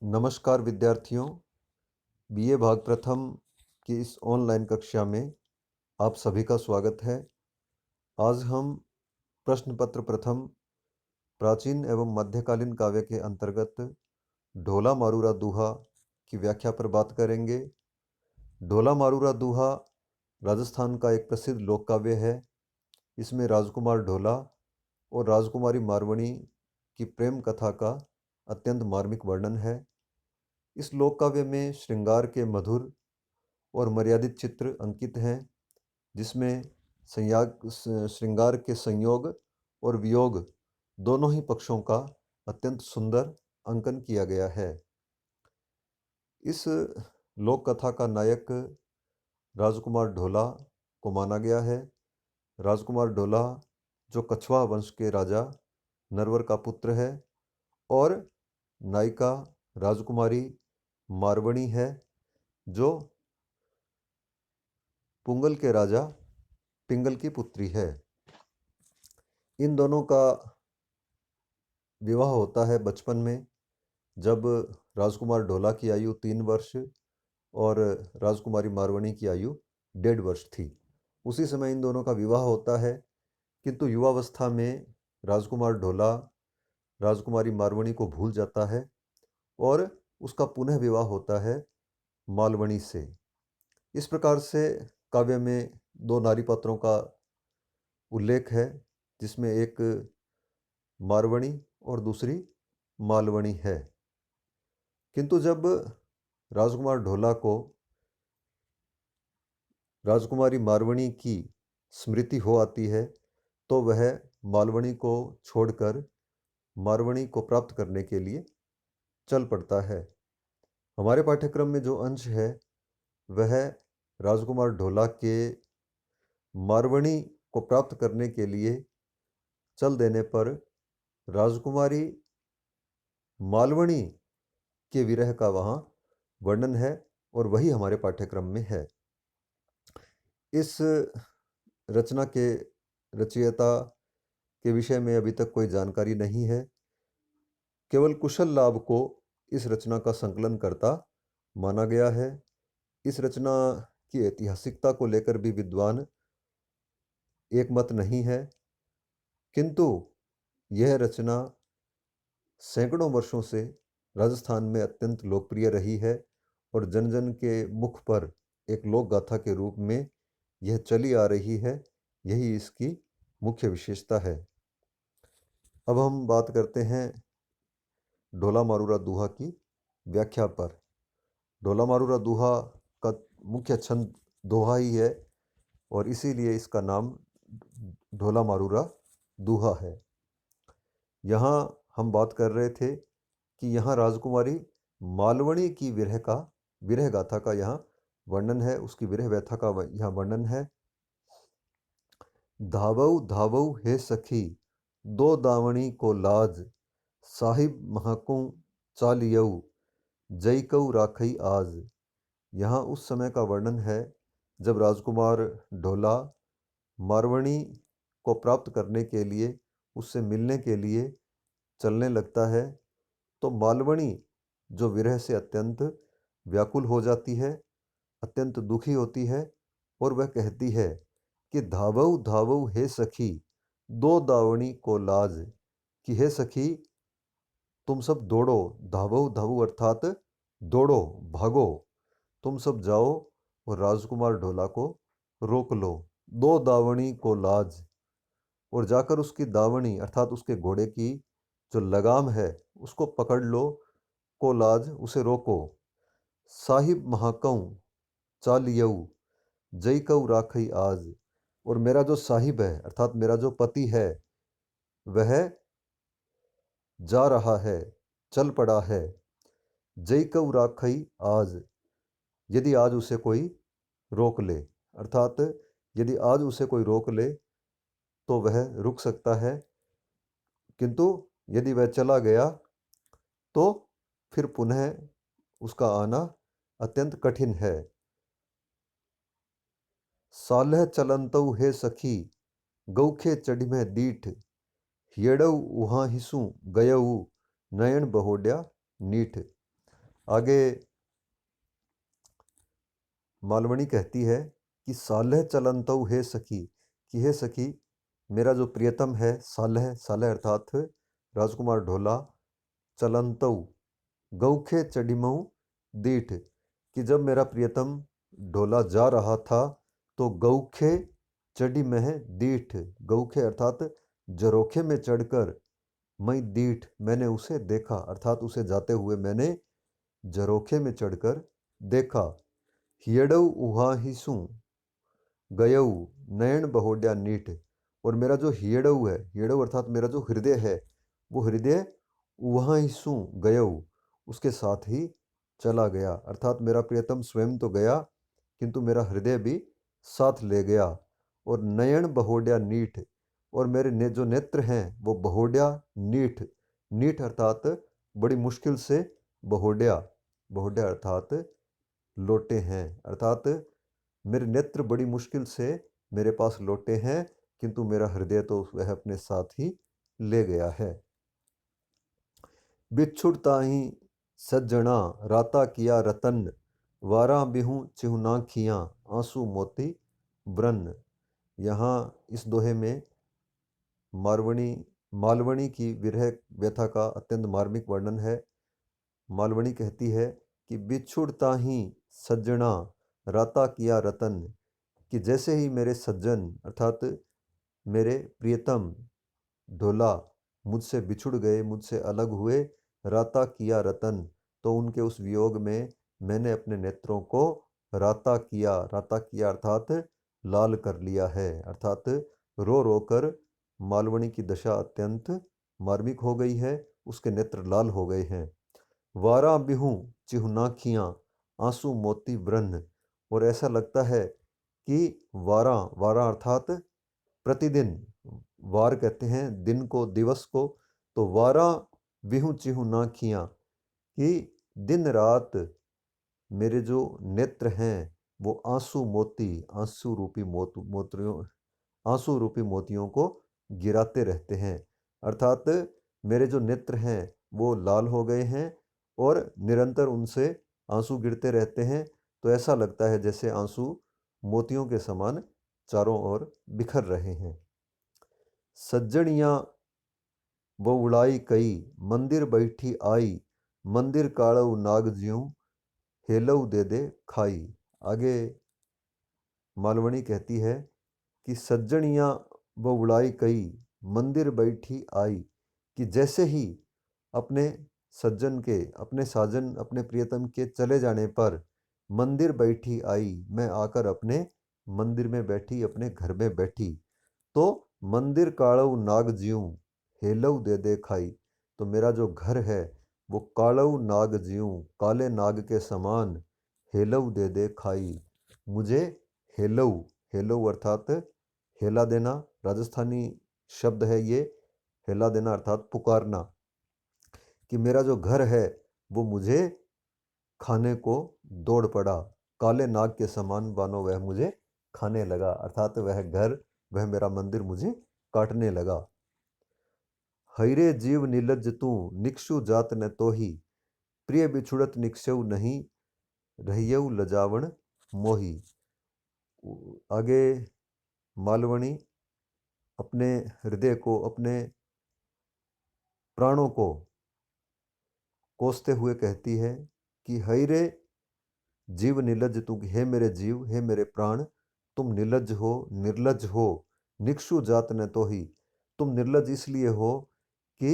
नमस्कार विद्यार्थियों, बीए भाग प्रथम की इस ऑनलाइन कक्षा में आप सभी का स्वागत है। आज हम प्रश्न पत्र प्रथम प्राचीन एवं मध्यकालीन काव्य के अंतर्गत ढोला मारूरा दूहा की व्याख्या पर बात करेंगे। ढोला मारूरा दूहा राजस्थान का एक प्रसिद्ध लोक काव्य है। इसमें राजकुमार ढोला और राजकुमारी मारवणी की प्रेम कथा का अत्यंत मार्मिक वर्णन है। इस लोक काव्य में श्रृंगार के मधुर और मर्यादित चित्र अंकित हैं, जिसमें श्रृंगार के संयोग और वियोग दोनों ही पक्षों का अत्यंत सुंदर अंकन किया गया है। इस लोक कथा का नायक राजकुमार ढोला को माना गया है। राजकुमार ढोला जो कछवा वंश के राजा नरवर का पुत्र है और नायिका राजकुमारी मारवणी है, जो पुंगल के राजा पिंगल की पुत्री है। इन दोनों का विवाह होता है बचपन में, जब राजकुमार ढोला की आयु 3 वर्ष और राजकुमारी मारवणी की आयु 1.5 वर्ष थी। उसी समय इन दोनों का विवाह होता है, किंतु युवावस्था में राजकुमार ढोला राजकुमारी मारवणी को भूल जाता है और उसका पुनः विवाह होता है मालवणी से। इस प्रकार से काव्य में दो नारी पात्रों का उल्लेख है, जिसमें एक मारवणी और दूसरी मालवणी है। किंतु जब राजकुमार ढोला को राजकुमारी मारवणी की स्मृति हो आती है, तो वह मालवणी को छोड़कर मारवणी को प्राप्त करने के लिए चल पड़ता है। हमारे पाठ्यक्रम में जो अंश है वह राजकुमार ढोला के मारवणी को प्राप्त करने के लिए चल देने पर राजकुमारी मालवणी के विरह का वहाँ वर्णन है, और वही हमारे पाठ्यक्रम में है। इस रचना के रचयिता के विषय में अभी तक कोई जानकारी नहीं है। केवल कुशल लाभ को इस रचना का संकलन करता माना गया है। इस रचना की ऐतिहासिकता को लेकर भी विद्वान एक मत नहीं है, किंतु यह रचना सैकड़ों वर्षों से राजस्थान में अत्यंत लोकप्रिय रही है और जन जन के मुख पर एक लोक गाथा के रूप में यह चली आ रही है। यही इसकी मुख्य विशेषता है। अब हम बात करते हैं ढोला मारूरा दूहा की व्याख्या पर। ढोला मारूरा दूहा का मुख्य छंद दोहा ही है, और इसीलिए इसका नाम ढोला मारूरा दूहा है। यहाँ हम बात कर रहे थे कि यहाँ राजकुमारी मालवणी की विरह गाथा का यहाँ वर्णन है, उसकी विरह व्यथा का यहाँ वर्णन है। धावऊ धावऊ हे सखी, दो दावणी को लाज, साहिब महकू चालियऊ, जयकऊ राखई आज। यहाँ उस समय का वर्णन है जब राजकुमार ढोला मारवणी को प्राप्त करने के लिए, उससे मिलने के लिए चलने लगता है, तो मालवणी जो विरह से अत्यंत व्याकुल हो जाती है, अत्यंत दुखी होती है, और वह कहती है कि धावऊ धावऊ हे सखी, दो दावणी को लाज, कि हे सखी तुम सब दौड़ो। धावऊ धावऊ अर्थात दौड़ो, भागो, तुम सब जाओ और राजकुमार ढोला को रोक लो। दो दावणी को लाज, और जाकर उसकी दावणी अर्थात उसके घोड़े की जो लगाम है उसको पकड़ लो। को लाज, उसे रोको। साहिब महाकऊ चालियऊ, जयकऊ राखई आज, और मेरा जो साहिब है अर्थात मेरा जो पति है वह जा रहा है, चल पड़ा है। जयकऊ राखई आज, यदि आज उसे कोई रोक ले, अर्थात यदि आज उसे कोई रोक ले तो वह रुक सकता है, किंतु यदि वह चला गया तो फिर पुनः उसका आना अत्यंत कठिन है। सालह चलंतऊ हे सखी, गौखे चढ़ी में दीठ, हियड़ऊ उहाँ हिसू गयऊ, नयन बहोड्या नीठ। आगे मालवणी कहती है कि सालह चलंतौ हे सखी, कि हे सखी मेरा जो प्रियतम है, सालह सालह अर्थात राजकुमार ढोला, चलंतौ गौखे चढ़िमऊ दीठ, कि जब मेरा प्रियतम ढोला जा रहा था तो गौखे चढ़ी में दीठ, गौखे अर्थात जरोखे में चढ़कर, मैं दीठ मैंने उसे देखा, अर्थात उसे जाते हुए मैंने जरोखे में चढ़कर देखा। हियड़ऊ उहा हिसू गयऊ नयन बहोड्या नीठ, और मेरा जो हियड़ऊ है, हियड़ऊ अर्थात मेरा जो हृदय है, वो हृदय उहा हिसू गयऊ उसके साथ ही चला गया, अर्थात मेरा प्रियतम स्वयं तो गया किंतु मेरा हृदय भी साथ ले गया। और नयन बहोड्या नीठ, और मेरे जो नेत्र हैं वो बहोड्या नीठ, नीठ अर्थात बड़ी मुश्किल से बहोड्या, बहोड्या अर्थात लौटे हैं, अर्थात मेरे नेत्र बड़ी मुश्किल से मेरे पास लौटे हैं किंतु मेरा हृदय तो वह अपने साथ ही ले गया है। बिछुड़ता ही सज्जणा राता किया रतन, वारा बिहू चिहुना खिया आंसू मोती ब्रन। यहाँ इस दोहे में मालवणी की विरह व्यथा का अत्यंत मार्मिक वर्णन है। मालवणी कहती है कि बिछुड़ता ही सज्जणा राता किया रतन, कि जैसे ही मेरे सज्जन अर्थात मेरे प्रियतम ढोला मुझसे बिछुड़ गए, मुझसे अलग हुए, राता किया रतन, तो उनके उस वियोग में मैंने अपने नेत्रों को राता किया, राता किया अर्थात लाल कर लिया है, अर्थात रो रो कर मालवणी की दशा अत्यंत मार्मिक हो गई है, उसके नेत्र लाल हो गए हैं। वारा बिहू चिहुनाखियाँ आंसू मोती ब्रह्न, और ऐसा लगता है कि वारा, वारा अर्थात प्रतिदिन, वार कहते हैं दिन को, दिवस को, तो वारा बिहू चिहुनाखियाँ, कि दिन रात मेरे जो नेत्र हैं वो आंसू मोती, आंसू रूपी मोतियों, आंसू रूपी मोतियों को गिराते रहते हैं, अर्थात मेरे जो नेत्र हैं वो लाल हो गए हैं और निरंतर उनसे आंसू गिरते रहते हैं, तो ऐसा लगता है जैसे आंसू मोतियों के समान चारों ओर बिखर रहे हैं। सज्जनियाँ वो उड़ाई कई मंदिर बैठी आई, मंदिर काड़ऊ नाग ज्यों हेलऊ दे दे खाई। आगे मालवणी कहती है कि सज्जनियाँ वो उड़ाई कई मंदिर बैठी आई, कि जैसे ही अपने सज्जन के, अपने साजन, अपने प्रियतम के चले जाने पर मंदिर बैठी आई, मैं आकर अपने मंदिर में बैठी, अपने घर में बैठी, तो मंदिर काड़ऊ नाग ज्यों हेलऊ दे दे खाई, तो मेरा जो घर है वो काड़ऊ नाग ज्यों काले नाग के समान हेलऊ दे दे खाई, मुझे हेलऊ, हेलऊ अर्थात हेला देना, राजस्थानी शब्द है ये, हेला देना अर्थात पुकारना, कि मेरा जो घर है वो मुझे खाने को दौड़ पड़ा, काले नाग के समान बानो वह मुझे खाने लगा, अर्थात वह घर, वह मेरा मंदिर मुझे काटने लगा। हैरे जीव नीलज तू निक्षु जात न तोही, प्रिय बिछुड़त निक्षु नहीं रहियऊ लजावण मोही। आगे मालवणी अपने हृदय को, अपने प्राणों को कोसते हुए कहती है कि हैरे जीव निर्लज तू, हे मेरे जीव, हे मेरे प्राण, तुम निर्लज हो, निर्लज हो, निक्षु जात न तो ही, तुम निर्लज इसलिए हो कि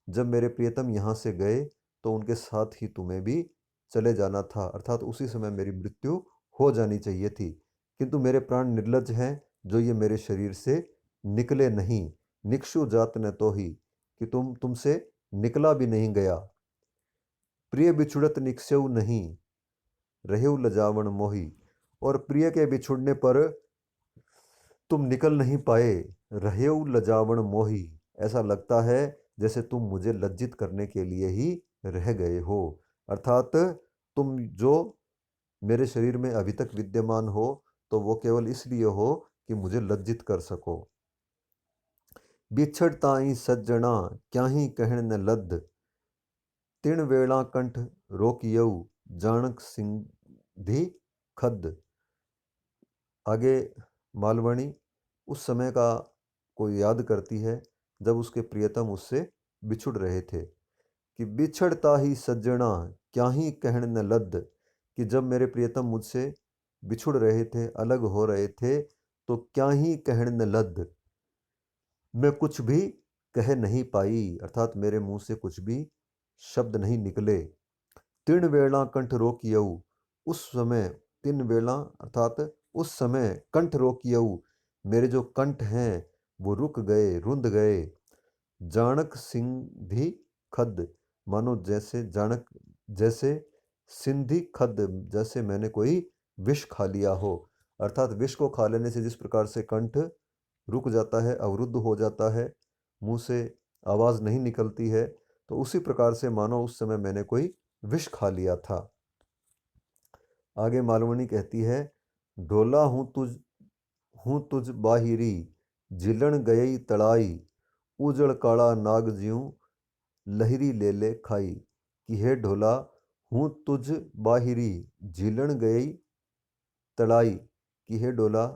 जब मेरे प्रियतम यहाँ से गए तो उनके साथ ही तुम्हें भी चले जाना था, अर्थात उसी समय मेरी मृत्यु हो जानी चाहिए थी, किंतु मेरे प्राण निर्लज हैं जो ये मेरे शरीर से निकले नहीं, निक्षु जात न तो ही, कि तुमसे निकला भी नहीं गया, प्रिय बिछुड़त निक्षु नहीं रहेउ लजावण मोही, और प्रिय के बिछुड़ने पर तुम निकल नहीं पाए, रहेउ लजावण मोही, ऐसा लगता है जैसे तुम मुझे लज्जित करने के लिए ही रह गए हो, अर्थात तुम जो मेरे शरीर में अभी तक विद्यमान हो तो वो केवल इसलिए हो कि मुझे लज्जित कर सको। बिछड़ ताई सज्जणा क्या ही कहण न लद्द, तिण वेला कंठ रोकियऊ जानक सिंधी खद। आगे मालवणी उस समय का को याद करती है जब उसके प्रियतम उससे बिछुड़ रहे थे कि बिछड़ता ही सज्जना क्या ही कहन न लद, कि जब मेरे प्रियतम मुझसे बिछुड़ रहे थे, अलग हो रहे थे, तो क्या ही कहन न लद, मैं कुछ भी कह नहीं पाई, अर्थात मेरे मुंह से कुछ भी शब्द नहीं निकले। तीन वेला कंठ रोकियऊ, उस समय तीन वेला अर्थात उस समय कंठ रोकियऊ, मेरे जो कंठ हैं वो रुक गए, रुंध गए। जानक सिंधी खद, मानो जैसे जानक जैसे सिंधी खद, जैसे मैंने कोई विष खा लिया हो, अर्थात विष को खा लेने से जिस प्रकार से कंठ रुक जाता है, अवरुद्ध हो जाता है, मुंह से आवाज़ नहीं निकलती है, तो उसी प्रकार से मानो उस समय मैंने कोई विष खा लिया था। आगे मालवणी कहती है, ढोला हूँ तुझ बाहिरी, जिलन गई तड़ाई, उजड़ काड़ा नाग ज्यूं लहरी ले ले खाई, कि हे ढोला हूँ तुझ बाहिरी, झिलन गई तड़ाई, कि हे डोला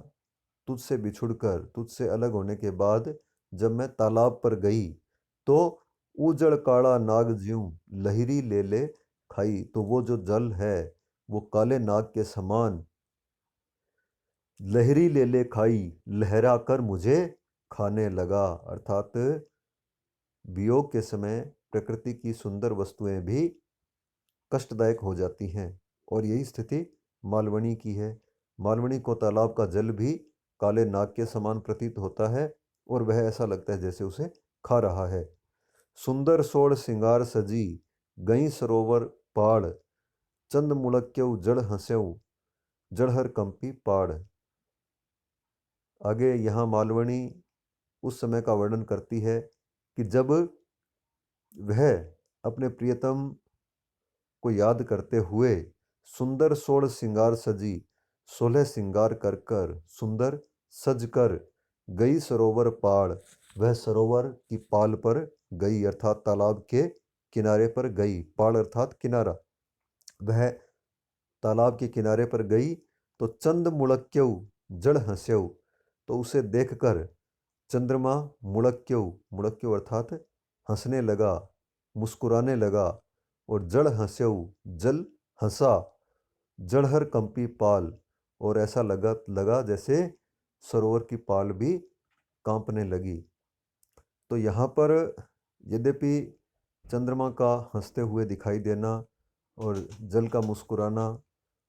तुझसे बिछुड़कर, तुझसे अलग होने के बाद जब मैं तालाब पर गई तो उजड़ काड़ा नाग ज्यूं लहरी ले ले खाई, तो वो जो जल है वो काले नाग के समान लहरी ले ले खाई, लहरा कर मुझे खाने लगा। अर्थात वियोग के समय प्रकृति की सुंदर वस्तुएं भी कष्टदायक हो जाती हैं, और यही स्थिति मालवणी की है। मालवणी को तालाब का जल भी काले नाग के समान प्रतीत होता है और वह ऐसा लगता है जैसे उसे खा रहा है। सुंदर सोड़ सिंगार सजी, गई सरोवर पाड़, चंद मुड़क्यऊ जड़ हंस्यऊ, जड़हर कंपी पाड़। आगे यहाँ मालवणी उस समय का वर्णन करती है कि जब वह अपने प्रियतम को याद करते हुए सुंदर सोड़ सिंगार सजी, 16 सिंगार कर कर सुंदर सज कर गई सरोवर पाड़, वह सरोवर की पाल पर गई, अर्थात तालाब के किनारे पर गई। पाड़ अर्थात किनारा। वह तालाब के किनारे पर गई तो चंद मुड़क्यऊ जड़ हंस्यऊ, तो उसे देखकर चंद्रमा मुड़क्यऊ, मुड़क्यऊ अर्थात हंसने लगा, मुस्कुराने लगा, और जड़ हंस्यऊ जल हंसा, जड़हर कंपी पाल, और ऐसा लगा जैसे सरोवर की पाल भी कांपने लगी। तो यहाँ पर यद्यपि चंद्रमा का हंसते हुए दिखाई देना और जल का मुस्कुराना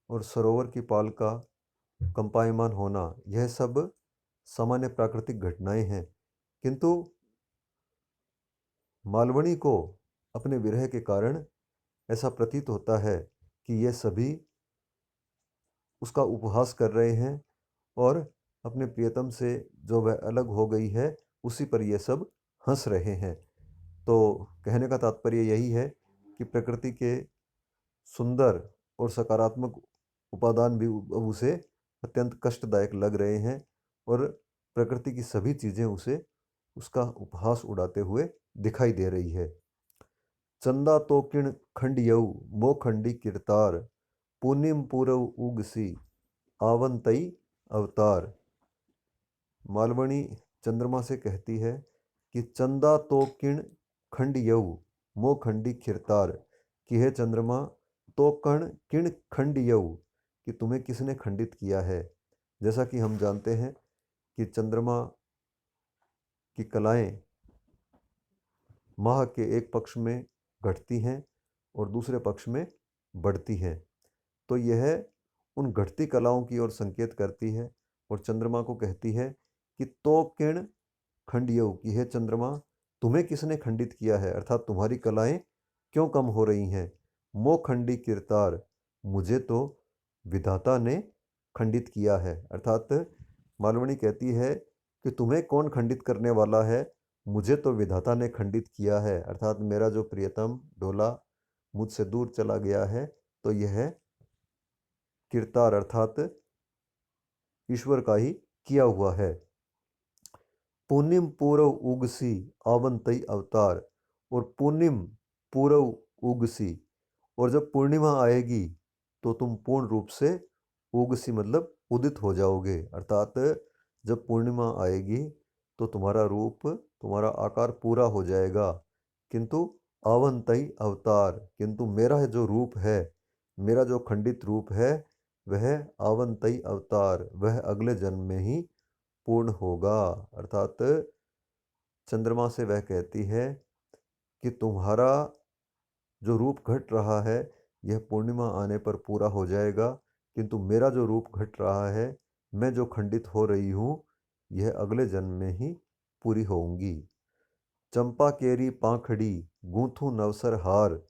और सरोवर की पाल का कंपायमान होना, यह सब सामान्य प्राकृतिक घटनाएं हैं, किंतु मालवणी को अपने विरह के कारण ऐसा प्रतीत होता है कि ये सभी उसका उपहास कर रहे हैं और अपने प्रियतम से जो वह अलग हो गई है उसी पर ये सब हंस रहे हैं। तो कहने का तात्पर्य यही है कि प्रकृति के सुंदर और सकारात्मक उपादान भी अब उसे अत्यंत कष्टदायक लग रहे हैं और प्रकृति की सभी चीज़ें उसे उसका उपहास उड़ाते हुए दिखाई दे रही है। चंदा तो किण खंडियऊ मो खंडी किरतार, पूनिम पूरव उगसी आवंतई अवतार। मालवणी चंद्रमा से कहती है कि चंदा तो किण खंडियऊ मो खंडी खिरतार, कि हे चंद्रमा तो कण किण खंडियऊ, कि तुम्हें किसने खंडित किया है। जैसा कि हम जानते हैं कि चंद्रमा की कलाएं माह के एक पक्ष में घटती हैं और दूसरे पक्ष में बढ़ती हैं, तो यह उन घटती कलाओं की ओर संकेत करती है और चंद्रमा को कहती है कि तो किण खंडियऊ, की हे चंद्रमा तुम्हें किसने खंडित किया है, अर्थात तुम्हारी कलाएं क्यों कम हो रही हैं। मो खंडी किरतार, मुझे तो विधाता ने खंडित किया है, अर्थात मालवणी कहती है कि तुम्हें कौन खंडित करने वाला है, मुझे तो विधाता ने खंडित किया है, अर्थात मेरा जो प्रियतम डोला मुझसे दूर चला गया है, तो यह किरतार अर्थात ईश्वर का ही किया हुआ है। पूर्णिम पूरव उगसी आवंतई अवतार, और पूर्णिम पूरव उगसी, और जब पूर्णिमा आएगी तो तुम पूर्ण रूप से उगसी मतलब उदित हो जाओगे। अर्थात जब पूर्णिमा आएगी तो तुम्हारा रूप, तुम्हारा आकार पूरा हो जाएगा। किंतु आवंतई अवतार, किंतु मेरा जो रूप है, मेरा जो खंडित रूप है, वह आवंतई अवतार, वह अगले जन्म में ही पूर्ण होगा। अर्थात चंद्रमा से वह कहती है कि तुम्हारा जो रूप घट रहा है यह पूर्णिमा आने पर पूरा हो जाएगा, किंतु मेरा जो रूप घट रहा है, मैं जो खंडित हो रही हूँ, यह अगले जन्म में ही पूरी होंगी। चंपा केरी पाखड़ी गूंथू नवसर हार,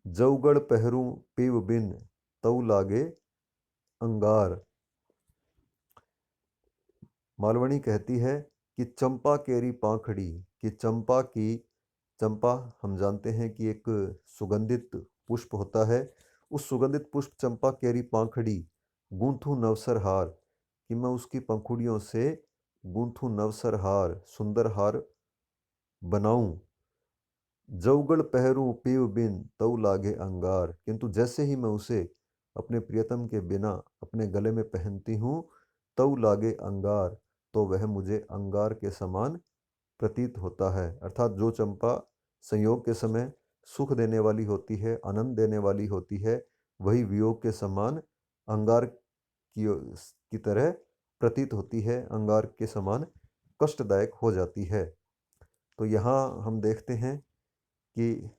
जौगड़ पहरूं पीव बिन तऊ लागे अंगार। मालवणी कहती है कि चंपा केरी पाखड़ी, कि चंपा हम जानते हैं कि एक सुगंधित पुष्प होता है। उस सुगंधित पुष्प चंपा केरी पाखड़ी गूंथू नवसर हार, कि मैं उसकी पंखुड़ियों से गूंथू नवसर हार, सुंदर हार बनाऊं। जौगड़ पहरूं पीव बिन तऊ लागे अंगार, किंतु जैसे ही मैं उसे अपने प्रियतम के बिना अपने गले में पहनती हूँ, तऊ लागे अंगार, तो वह मुझे अंगार के समान प्रतीत होता है। अर्थात जो चंपा संयोग के समय सुख देने वाली होती है, आनंद देने वाली होती है, वही वियोग के समान अंगार की तरह प्रतीत होती है, अंगार के समान कष्टदायक हो जाती है। तो यहाँ हम देखते हैं कि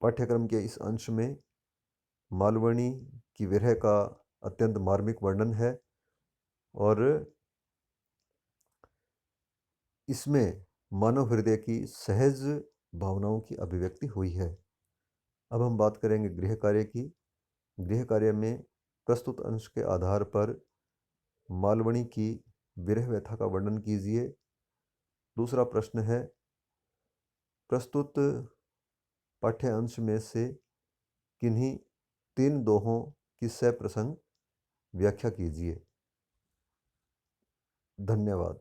पाठ्यक्रम के इस अंश में मालवणी की विरह का अत्यंत मार्मिक वर्णन है और इसमें मानव हृदय की सहज भावनाओं की अभिव्यक्ति हुई है। अब हम बात करेंगे गृह कार्य की। गृह कार्य में प्रस्तुत अंश के आधार पर मालवणी की विरह व्यथा का वर्णन कीजिए। दूसरा प्रश्न है, प्रस्तुत पाठ्य अंश में से किन्हीं 3 दोहों की सह प्रसंग व्याख्या कीजिए। धन्यवाद।